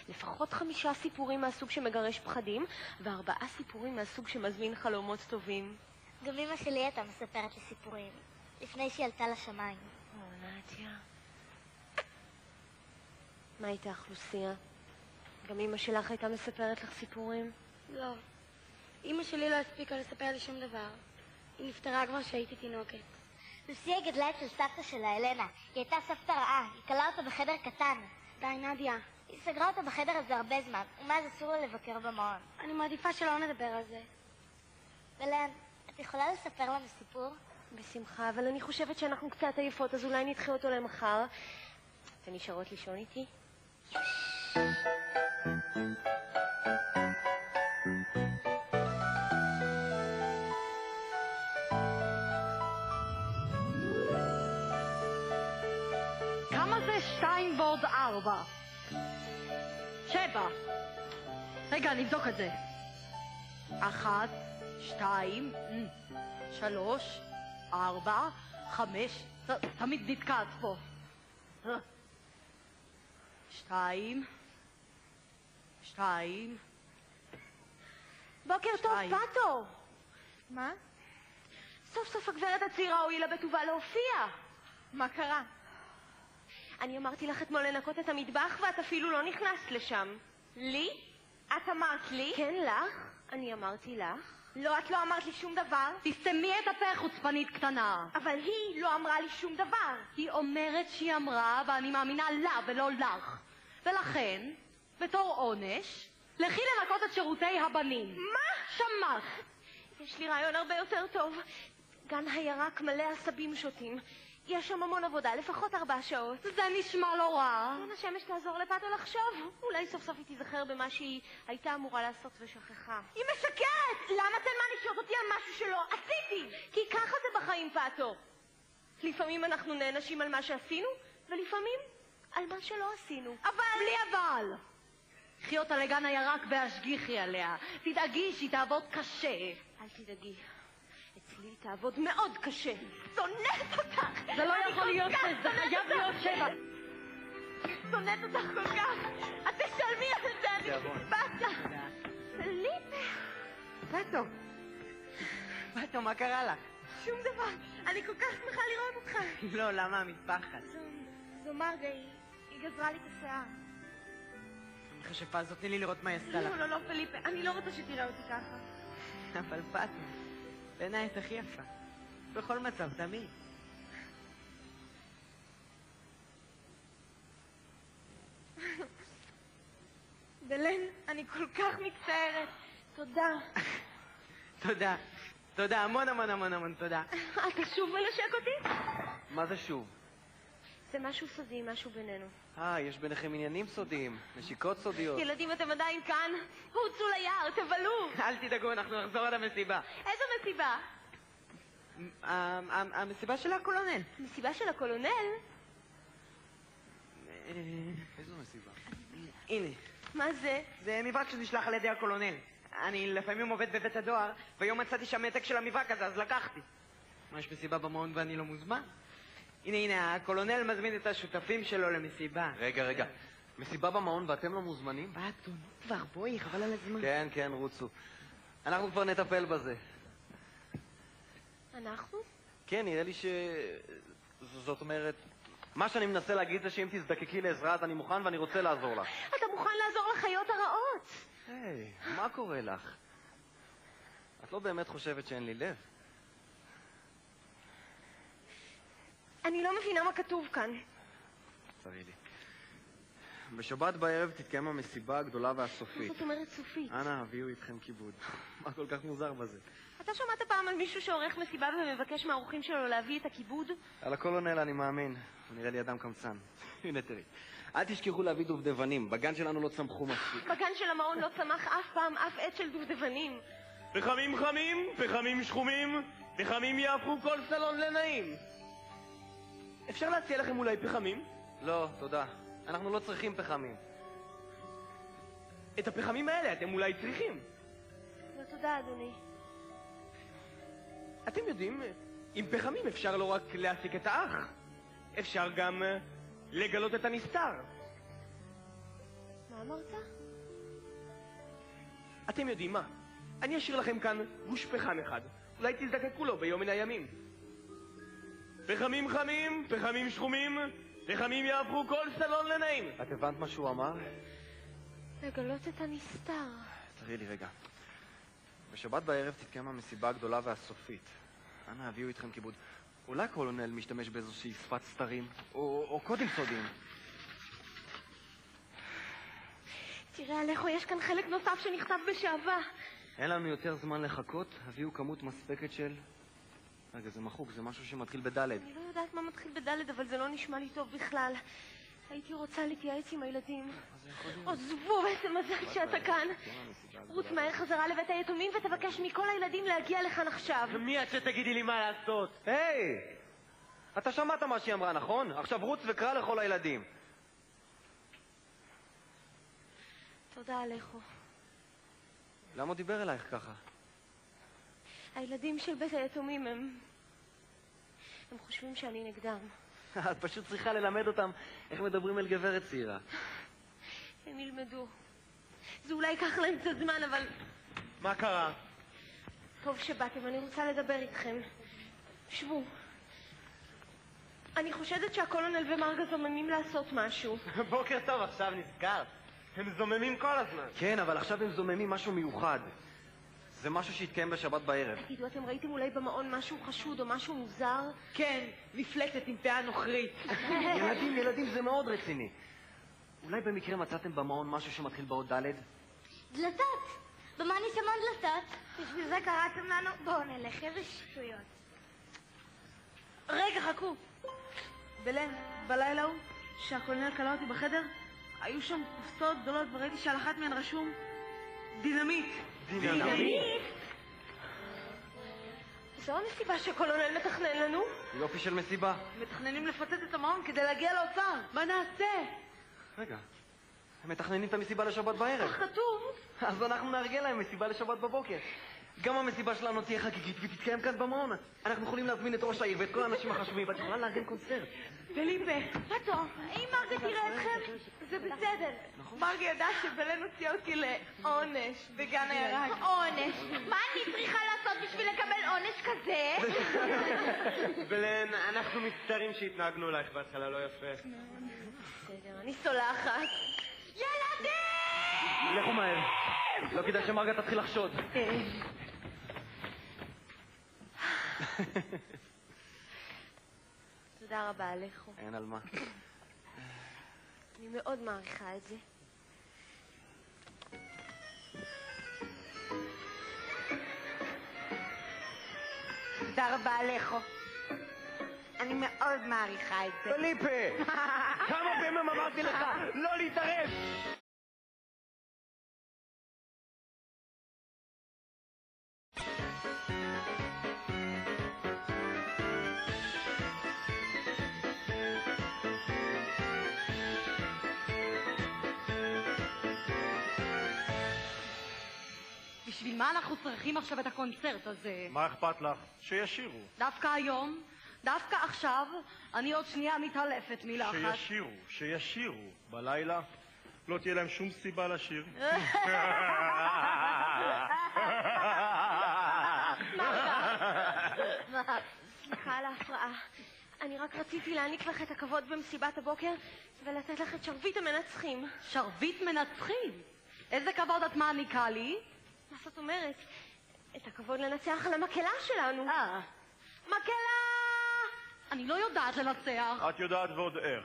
לפחות 5 סיפורים מהסוג שמגרש פחדים, ו4 סיפורים מהסוג שמזמין חלומות טובים. גם אמא שלי הייתה מספרת לי סיפורים, לפני שהיא עלתה לשמיים. נדיה. מה איתך, לוסיה? גם אמא שלך הייתה מספרת לך סיפורים? לא. אמא שלי לא הספיקה לספר לי שום דבר. היא נפטרה כבר כשהייתי תינוקת. לוסיה גדלה אצל סבתא שלה, אלנה. היא הייתה סבתא רעה. היא קלה אותה בחדר קטן. די, נדיה. היא סגרה אותה בחדר הזה הרבה זמן, ומאז אסור לה לבקר במעון. אני מעדיפה שלא נדבר על זה. בלן, את יכולה לספר לנו סיפור? בשמחה, אבל אני חושבת שאנחנו קצת עייפות, אז אולי נדחה אותו למחר. אתן נשארות לישון איתי? כמה זה 2 ועוד 4? 7. רגע, נבדוק את זה. 1, 2, 3, 4, 5. תמיד נתקעת פה. 2. בוקר טוב, פאטו! מה? סוף סוף הגברת הצעירה הואילה בטובה להופיע. מה קרה? אני אמרתי לך אתמול לנקות את המטבח ואת אפילו לא נכנסת לשם. לי? את אמרת לי? כן, לך. אני אמרתי לך. לא, את לא אמרת לי שום דבר. תסתמי את הפה, חוצפנית קטנה. אבל היא לא אמרה לי שום דבר. היא אומרת שהיא אמרה, ואני מאמינה לה ולא לך. ולכן, בתור עונש, לכי לנקות את שירותי הבנים. מה? שמעת. יש לי רעיון הרבה יותר טוב. גן הירק מלא עשבים שוטים. יש שם המון עבודה, לפחות 4 שעות. זה נשמע לא רע. כן, השמש תעזור לפאטו לחשוב. אולי סוף סוף היא תיזכר במה שהיא הייתה אמורה לעשות ושכחה. היא משקרת! למה אתן מענישות אותי על משהו שלא עשיתי? כי ככה זה בחיים, פאטו. לפעמים אנחנו נענשים על מה שעשינו, ולפעמים על מה שלא עשינו. אבל... בלי אבל! קחי אותה לגן הירק והשגיחי עליה. תדאגי שהיא תעבוד קשה. אל תדאגי. אצלי היא תעבוד מאוד קשה. שונאת אותך! זה לא יכול להיות זה חייב להיות 7. שונאת אותך כל כך! את תשלמי על זה, אני אכפת לך! פליפה! פאטו, מה קרה לך? שום דבר. אני כל כך שמחה לראות אותך. לא, למה המטפחת? זו מרגה, היא גזרה לי את השיער. מכשפה הזאת, תני לי לראות מה היא עשתה לך. לא, פליפה, אני לא רוצה שתראה אותי ככה. אבל פאטו, בעיניי את הכי יפה. בכל מצב, תמיד. בלן, אני כל כך מצטערת. תודה. תודה, המון תודה. אתה שוב מנשק אותי? מה זה שוב? זה משהו סודי, משהו בינינו. יש ביניכם עניינים סודיים, נשיקות סודיות. ילדים, אתם עדיין כאן? רוצו ליער, תבלו! אל תדאגו, אנחנו נחזור עד המסיבה. איזו מסיבה? המסיבה של הקולונל. מסיבה של הקולונל? איזו מסיבה? הנה, מה זה? זה מברק שנשלח על ידי הקולונל. אני לפעמים עובד בבית הדואר, והיום מצאתי שם העתק של המברק הזה, אז לקחתי. מה, יש מסיבה במעון ואני לא מוזמן? הנה, הקולונל מזמין את השותפים שלו למסיבה. רגע. מסיבה במעון ואתם לא מוזמנים? פאטו, כבר בואי, חבל על הזמן. כן, רוצו. אנחנו כבר נטפל בזה. אנחנו? כן, נראה לי זאת אומרת... מה שאני מנסה להגיד זה שאם תזדקקי לעזרה אז אני מוכן ואני רוצה לעזור לך. אתה מוכן לעזור לחיות הרעות? היי, מה קורה לך? את לא באמת חושבת שאין לי לב? אני לא מבינה מה כתוב כאן. תראי לי. בשבת בערב תתקיים המסיבה הגדולה והסופית. זאת אומרת סופית. אנא, הביאו איתכם כיבוד. מה כל כך מוזר בזה? אתה שמעת פעם על מישהו שעורך מסיבה ומבקש מהאורחים שלו להביא את הכיבוד? על הקולונל אני מאמין. הוא נראה לי אדם קמצן. הנה תראי. אל תשכחו להביא דובדבנים. בגן שלנו לא צמחו מספיק. בגן של המעון לא צמח אף פעם אף עץ של דובדבנים. פחמים חמים, פחמים שחומים, פחמים יהפכו כל סלון לנעים. אפשר להציע לכם אולי פחמים? לא, תודה. אנחנו לא צריכים פחמים. את הפחמים האלה אתם אולי צריכים. לא תודה, אדוני. אתם יודעים, עם פחמים אפשר לא רק להסיק את האח, אפשר גם לגלות את הנסתר. מה אמרת? אתם יודעים מה? אני אשאיר לכם כאן גוש פחם אחד. אולי תזדקקו לו ביום מן הימים. פחמים חמים, פחמים שחומים, פחמים יהפכו כל סלון לנעים. את הבנת מה שהוא אמר? לגלות את הנסתר. תראי לי רגע. בשבת בערב תתקיים המסיבה הגדולה והסופית. אנא הביאו איתכם כיבוד. אולי קולונל משתמש באיזושהי שפת סתרים, או קודים סודיים. תראה עליכו, יש כאן חלק נוסף שנכתב בשעבה. אין לנו יותר זמן לחכות, הביאו כמות מספקת של... רגע, זה מחוק, זה משהו שמתחיל בדלת. אני לא יודעת מה מתחיל בדלת, אבל זה לא נשמע לי טוב בכלל. הייתי רוצה להתייעץ עם הילדים. עזבו, איזה מזל שאתה כאן. רוץ מהר חזרה לבית היתומים ותבקש מכל הילדים להגיע לכאן עכשיו. מי את שתגידי לי מה לעשות? היי! אתה שמעת מה שהיא אמרה, נכון? עכשיו רוץ וקרא לכל הילדים. תודה עליכו. למה הוא דיבר אלייך ככה? הילדים של בית היתומים הם חושבים שאני נגדם. את פשוט צריכה ללמד אותם איך מדברים אל גברת צעירה. הם ילמדו. זה אולי ייקח להם קצת זמן, אבל... מה קרה? טוב שבאתם, אני רוצה לדבר איתכם. שבו. אני חושדת שהקולונל ומרגה זוממים לעשות משהו. בוקר טוב, עכשיו נזכרת. הם זוממים כל הזמן. כן, אבל עכשיו הם זוממים משהו מיוחד. זה משהו שהתקיים בשבת בערב. תגידו, אתם ראיתם אולי במעון משהו חשוד או משהו מוזר? כן, מפלצת עם פאה נוכרית. ילדים, זה מאוד רציני. אולי במקרה מצאתם במעון משהו שמתחיל באות ד'? דלתות! במה נשמע דלתות? בשביל זה קראתם לנו? בואו נלך, איזה שטויות. רגע, חכו. בלן, בלילה הוא, שהקולונל קלע אותי בחדר, היו שם קופסאות גדולות וראיתי שעל אחת מהן רשום דינמיט. דינמיט? זו המסיבה שהקולונל מתכנן לנו? יופי של מסיבה. מתכננים לפוצץ את המעון כדי להגיע לאוצר. מה נעשה? רגע, הם מתכננים את המסיבה לשבת בערב. חתום. אז אנחנו נארגן להם מסיבה לשבת בבוקר. גם המסיבה שלנו תהיה חגיגית ותתקיים כאן במעון. אנחנו יכולים להזמין את ראש העיר ואת כל האנשים החשובים, ואת יכולה לארגן קונצרט. פליפה, פטו, אם מרגה תראה אתכם, זה בסדר. מרגה ידע שבלן הוציאה אותי לעונש בגן הירק. עונש? מה אני צריכה לעשות בשביל לקבל עונש כזה? בלן, אנחנו מצטערים שהתנהגנו אלייך בהתחלה לא יפה. בסדר, אני סולחת. ילדים! לכו מהר. לא כדאי שמרגה תתחיל לחשוד. תודה רבה עליכו. אין על מה. אני מאוד מעריכה את זה. תודה רבה עליכו. אני מאוד מעריכה את זה. פליפה! כמה פעמים אמרתי לך לא להתערב! בשביל מה אנחנו צריכים עכשיו את הקונצרט הזה? מה אכפת לך? שישירו. דווקא היום, דווקא עכשיו, אני עוד שנייה מתעלפת מילה אחת. שישירו. בלילה לא תהיה להם שום סיבה לשיר. סליחה על ההפרעה. אני רק רציתי להעניק לך את הכבוד במסיבת הבוקר ולתת לך את שרביט המנצחים. שרביט מנצחים? איזה כבוד את מעניקה לי? מה זאת אומרת? את הכבוד לנצח על המקהלה שלנו. מקהלה! אני לא יודעת לנצח. את יודעת ועוד איך.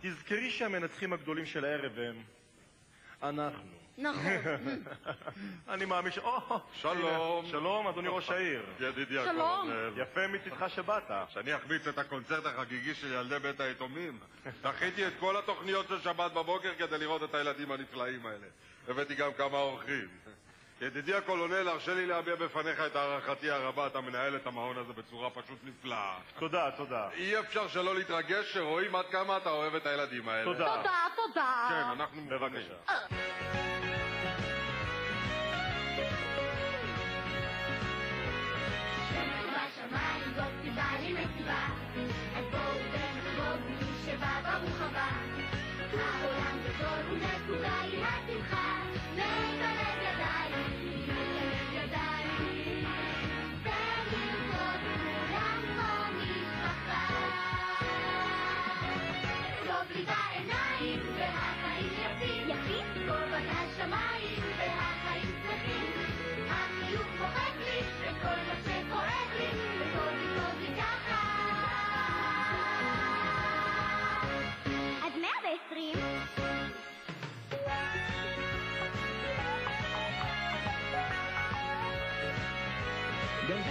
תזכרי שהמנצחים הגדולים של הערב הם אנחנו. נכון. אני מאמין שלום. שלום, אדוני ראש העיר. ידידי שלום. הקולונל. יפה מצדך שבאת. שאני אחמיץ את הקונצרט החגיגי של ילדי בית היתומים. דחיתי את כל התוכניות של שבת בבוקר כדי לראות את הילדים הנפלאים האלה. הבאתי גם כמה אורחים. ידידי הקולונל, הרשה לי להביע בפניך את הערכתי הרבה. אתה מנהל את המעון הזה בצורה פשוט נפלאה. תודה. אי אפשר שלא להתרגש שרואים עד כמה אתה אוהב את הילדים האלה. תודה. תודה. כן, אנחנו מוכנים. בבקשה.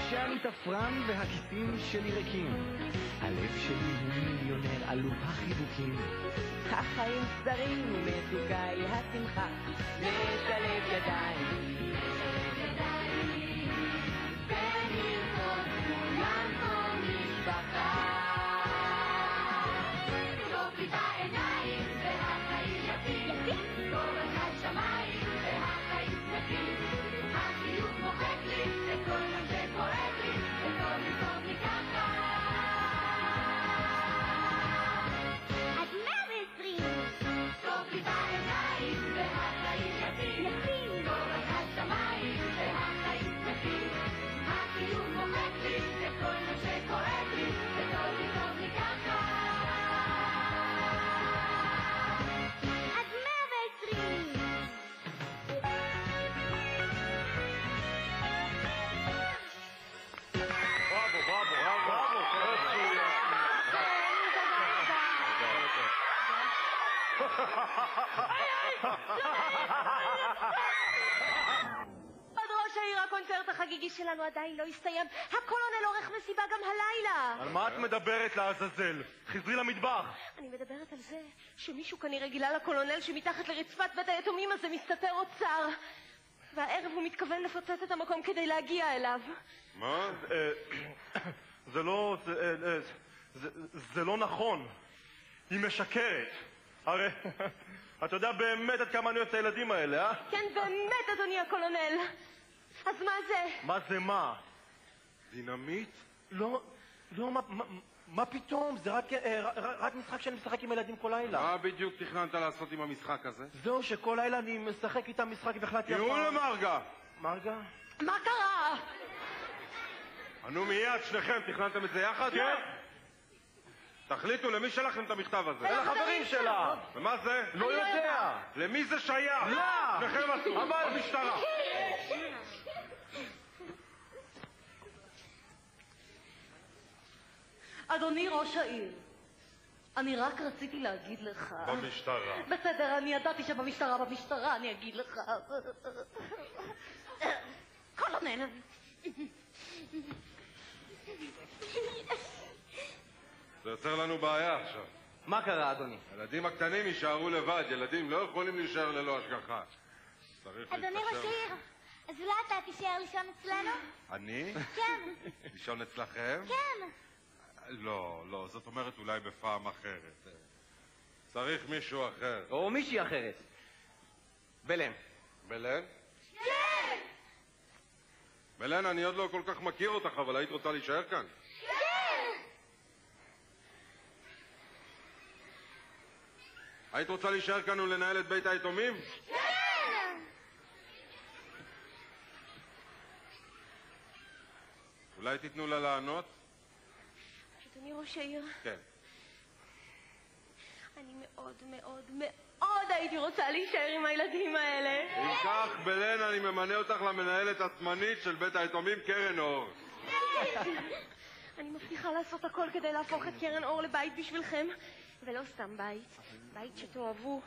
שאני תפרן והכיסים שלי ריקים. הלב שלי הוא מיליונר עלוב החיבוקים. החיים סדרים ומתוקה היא השמחה. לשלב ידיים. ונרקוד כולם כמו משפחה. טוב לי בעיניים והחיים יפים. טוב על השמיים והחיים שמחים. החיוך מוחק לי את כל מה שקורק לי. וטוב לי טוב לי ככה. עד 120. טוב לי בעיניים והחיים יפים. טוב על השמיים והחיים שמחים. החיוך מוחק לי את כל מה שקורק לי. וטוב לי טוב לי ככה. עד 120. עד ראש העיר הקונצרט החגיגי שלנו עדיין לא הסתיים. הקולונל עורך מסיבה גם הלילה. על מה את מדברת לעזאזל? חזרי למטבח. אני מדברת על זה שמישהו כנראה גילה לקולונל שמתחת לרצפת בית היתומים הזה מסתתר אוצר. והערב הוא מתכוון לפוצץ את המקום כדי להגיע אליו. מה? זה לא נכון. היא משקרת. הרי אתה יודע באמת עד כמה אני אוהב את הילדים האלה, אה? כן, באמת, אדוני הקולונל. אז מה זה? מה זה מה? דינמיט? לא, מה פתאום? זה רק משחק שאני משחק עם ילדים כל לילה. מה בדיוק תכננת לעשות עם המשחק הזה? זהו, שכל לילה אני משחק איתם משחק והחלטתי תראו למרגה! מרגה? מה קרה? ענו מיד, שניכם, תכננתם את זה יחד? כן. תחליטו למי שלחתם את המכתב הזה. לחברים שלה. ומה זה? לא יודע. למי זה שייך? לא. שניכם עשו. אבל המשטרה. אדוני ראש העיר, אני רק רציתי להגיד לך... במשטרה. בסדר, אני ידעתי במשטרה, אני אגיד לך. קולונל. זה יוצר לנו בעיה עכשיו. מה קרה, אדוני? הילדים הקטנים יישארו לבד, ילדים לא יכולים להישאר ללא השגחה. צריך אדוני ראש להתקשר. העיר, אז אולי אתה תישאר לישון אצלנו? אני? כן. לישון אצלכם? כן. לא, זאת אומרת אולי בפעם אחרת. צריך מישהו אחר. או מישהי אחרת. בלן. בלן? כן! בלן, אני עוד לא כל כך מכיר אותך, אבל היית רוצה להישאר כאן? כן! היית רוצה להישאר כאן ולנהל את בית היתומים? כן! אולי תיתנו לה לענות? אדוני ראש העיר, כן. אני מאוד מאוד מאוד הייתי רוצה להישאר עם הילדים האלה. אם כך, בלן, אני ממנה אותך למנהלת הזמנית של בית היתומים קרן אור. אני מבטיחה לעשות הכל כדי להפוך את קרן אור לבית בשבילכם, ולא סתם בית, בית שתאהבו,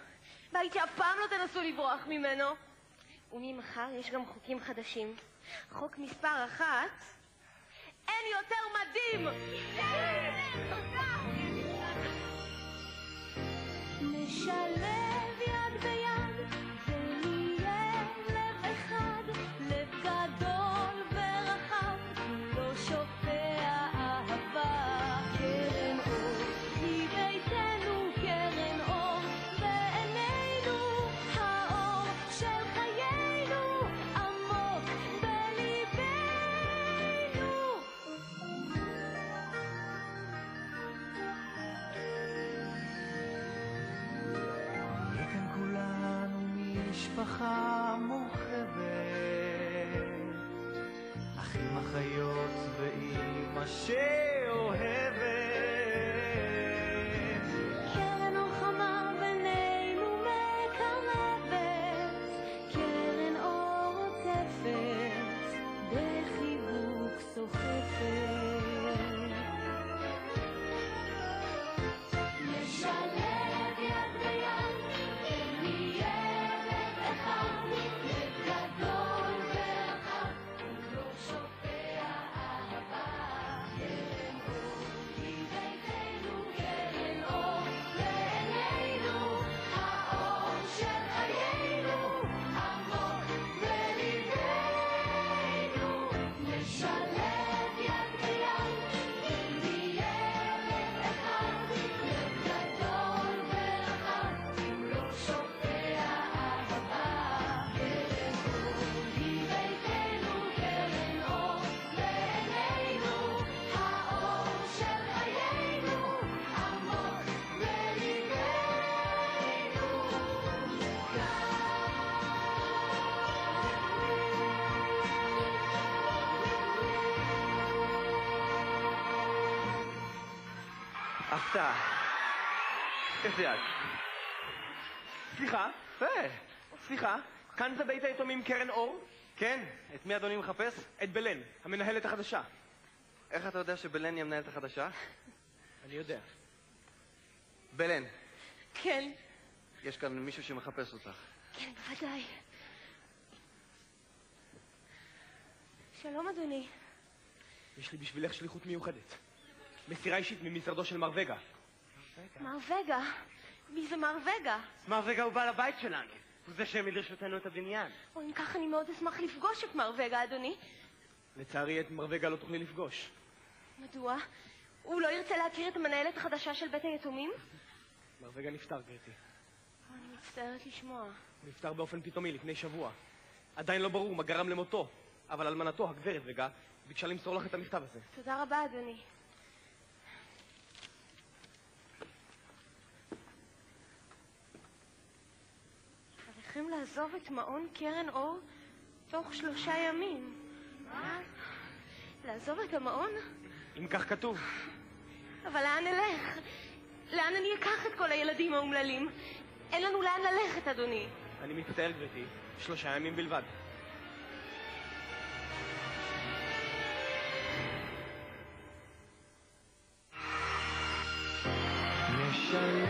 בית שאף פעם לא תנסו לברוח ממנו. וממחר יש גם חוקים חדשים. חוק מספר 1, אין יותר מדים! נשלב יד ביד ונהיה לב אחד, לב גדול ורחב, כולו שופע אהבה. קרן אור היא ביתנו, קרן אור בעינינו, האור של חיינו עמוק בליבנו. כאן כולנו משפחה מורחבת, אחים אחיות ואימא שאוהבת. קרן אור חמה בינינו מקרבת, קרן אור עוטפת בחיבוק סוחפת. נשלב יד ביד ונהיה לב אחד, לב גדול ורחב, כולו שופע הפתעה. איזה יד? סליחה? סליחה? כאן זה בית היתומים קרן אור? כן, את מי אדוני מחפש? את בלן, המנהלת החדשה. איך אתה יודע שבלן היא המנהלת החדשה? אני יודע. בלן, כן, יש כאן מישהו שמחפש אותך. כן, בוודאי. שלום, אדוני. יש לי בשבילך שליחות מיוחדת. מסירה אישית ממשרדו של מר וגה. מר וגה? מי זה מר וגה? מר וגה הוא בעל הבית שלנו. הוא זה שהעמיד לרשותנו את הבניין. או אם כך אני מאוד אשמח לפגוש את מר וגה, אדוני. לצערי את מר וגה לא תוכלי לפגוש. מדוע? הוא לא ירצה להכיר את המנהלת החדשה של בית היתומים? מר וגה נפטר, גברתי. אני מצטערת לשמוע. הוא נפטר באופן פתאומי לפני שבוע. עדיין לא ברור מה גרם למותו, אבל אלמנתו, הגברת וגה, ביקשה למסור לך את המכתב הזה. תודה רבה, אדוני. עליכם לעזוב את מעון קרן אור תוך 3 ימים. מה? לעזוב את המעון? אם כך כתוב. אבל לאן נלך? לאן אני אקח את כל הילדים האומללים? אין לנו לאן ללכת, אדוני. אני מצטער, גברתי. 3 ימים בלבד. משלם